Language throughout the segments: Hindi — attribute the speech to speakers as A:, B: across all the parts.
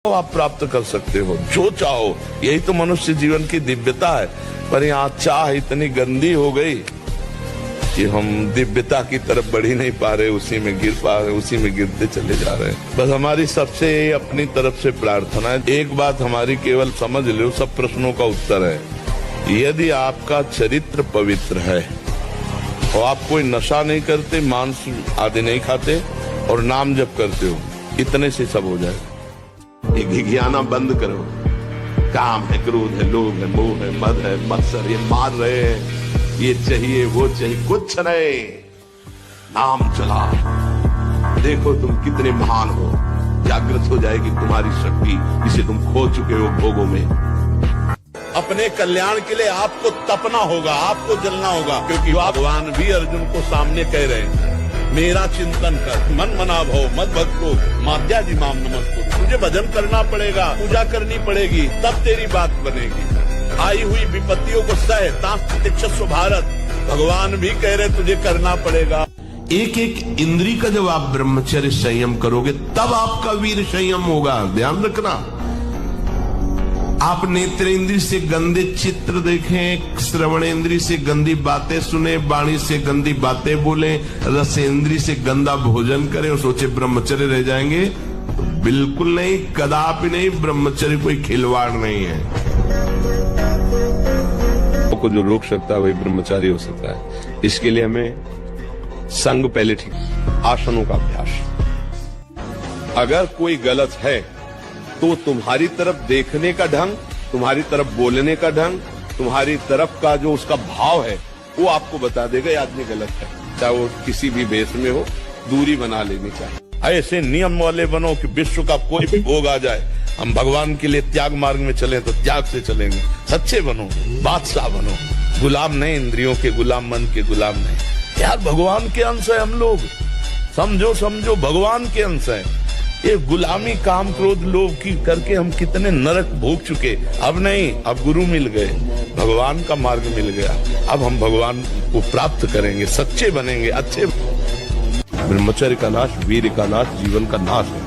A: आप प्राप्त कर सकते हो जो चाहो। यही तो मनुष्य जीवन की दिव्यता है। पर यहाँ चाह इतनी गंदी हो गई कि हम दिव्यता की तरफ बढ़ ही नहीं पा रहे, उसी में गिर पा रहे, उसी में गिरते चले जा रहे हैं। बस हमारी सबसे अपनी तरफ से प्रार्थना है, एक बात हमारी केवल समझ लो, सब प्रश्नों का उत्तर है। यदि आपका चरित्र पवित्र है और आप कोई नशा नहीं करते, मांस आदि नहीं खाते और नाम जप करते हो, इतने से सब हो जाएगा। ये घिघियाना बंद करो। काम है, क्रोध है, लोभ है, मोह है, मद है, मत्सर, ये मार रहे हैं, ये चाहिए वो चाहिए, कुछ नहीं। नाम चला, देखो तुम कितने महान हो। जागृत हो जाएगी तुम्हारी शक्ति जिसे तुम खो चुके हो भोगों में। अपने कल्याण के लिए आपको तपना होगा, आपको जलना होगा, क्योंकि भगवान भी अर्जुन को सामने कह रहे हैं, मेरा चिंतन कर, मन मना भव मत भक्तो माध्या जी माम नमस्ते। तुझे भजन करना पड़ेगा, पूजा करनी पड़ेगी, तब तेरी बात बनेगी। आई हुई विपत्तियों को सह तास्तिक्षस्व भारत, भगवान भी कह रहे तुझे करना पड़ेगा। एक एक इंद्री का जब आप ब्रह्मचर्य संयम करोगे तब आपका वीर संयम होगा। ध्यान रखना, आप नेत्रेंद्री से गंदे चित्र देखें, श्रवणेंद्री से गंदी बातें सुने, वाणी से गंदी बातें बोले, रसेंद्री से गंदा भोजन करें और सोचे ब्रह्मचर्य रह जाएंगे, तो बिल्कुल नहीं, कदापि नहीं। ब्रह्मचर्य कोई खिलवाड़ नहीं है।
B: को जो रोक सकता है वही ब्रह्मचारी हो सकता है। इसके लिए हमें संग पहले ठीक, आसनों का अभ्यास। अगर कोई गलत है तो तुम्हारी तरफ देखने का ढंग, तुम्हारी तरफ बोलने का ढंग, तुम्हारी तरफ का जो उसका भाव है वो आपको बता देगा ये आदमी गलत है। चाहे वो किसी भी बेस में हो, दूरी बना लेनी चाहिए।
A: ऐसे नियम वाले बनो कि विश्व का कोई भी भोग आ जाए, हम भगवान के लिए त्याग मार्ग में चलें तो त्याग से चलेंगे। सच्चे बनो, बादशाह बनो, गुलाम नहीं, इंद्रियों के गुलाम, मन के गुलाम नहीं। यार भगवान के अंश है हम लोग, समझो भगवान के अंश है। ये गुलामी, काम, क्रोध, लोभ की करके हम कितने नरक भोग चुके। अब नहीं, अब गुरु मिल गए, भगवान का मार्ग मिल गया, अब हम भगवान को प्राप्त करेंगे, सच्चे बनेंगे, अच्छे।
B: ब्रह्मचर्य का नाश वीर का नाश, जीवन का नाश है।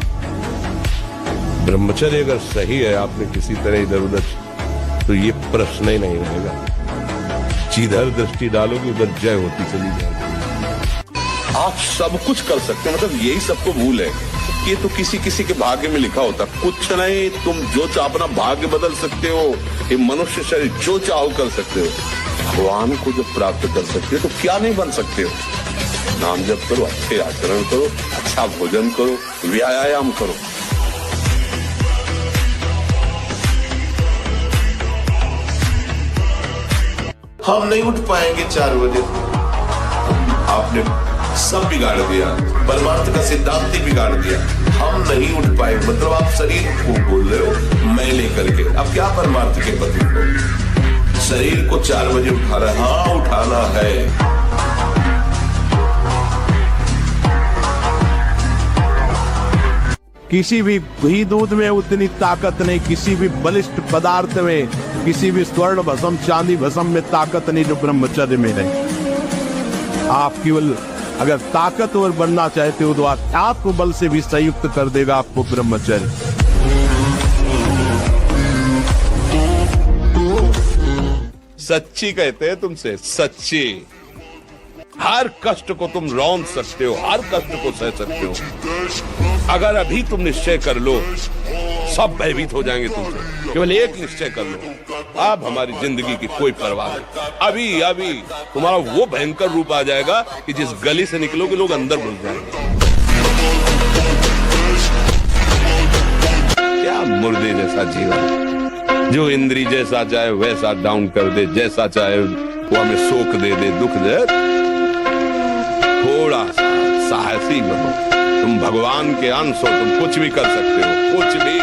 B: ब्रह्मचर्य अगर सही है, आपने किसी तरह इधर उधर, तो ये प्रश्न ही नहीं रहेगा। जिधर दृष्टि डालोगे उधर जय होती चली जाएगी।
A: आप सब कुछ कर सकते हैं, मतलब यही सबको भूल है। ये तो किसी किसी के भाग्य में लिखा होता, कुछ नहीं। तुम जो चाहो अपना भाग्य बदल सकते हो, ये मनुष्य शरीर जो चाहो कर सकते हो। भगवान को जब प्राप्त कर सकते हो तो क्या नहीं बन सकते हो। नाम जप करो, अच्छे आचरण करो, अच्छा भोजन करो, व्यायाम करो।
C: हम नहीं उठ पाएंगे 4 बजे। आपने सब बिगाड़ दिया, परमार्थ का सिद्धांत ही बिगाड़ दिया। हम नहीं उठ पाएंगे, मतलब आप शरीर को बोल रहे हो मैं लेकर के। अब क्या परमार्थ के पति को शरीर को 4 बजे उठाना है? हाँ उठाना है।
D: किसी भी घी दूध में उतनी ताकत नहीं, किसी भी बलिष्ठ पदार्थ में, किसी भी स्वर्ण भस्म, चांदी भस्म में ताकत नहीं जो ब्रह्मचर्य में नहीं। आप केवल अगर ताकतवर बनना चाहते हो तो आत्मबल से भी संयुक्त कर देगा आपको ब्रह्मचर्य।
B: सच्ची कहते हैं तुमसे, सच्ची। हर कष्ट को तुम रौंद सकते हो, हर कष्ट को सह सकते हो। अगर अभी तुम निश्चय कर लो, सब भयभीत हो जाएंगे तुमसे। केवल एक निश्चय कर लो, अब हमारी जिंदगी की कोई परवाह नहीं। अभी तुम्हारा वो भयंकर रूप आ जाएगा कि जिस गली से निकलोगे लोग अंदर घुस जाएंगे। क्या मुर्दे जैसा जीवन, जो इंद्री जैसा चाहे वैसा डाउन कर दे, जैसा चाहे वो हमें शोक दे दे, दुख दे। थोड़ा सा साहसी बनो, तुम भगवान के अंश हो, तुम कुछ भी कर सकते हो, कुछ भी।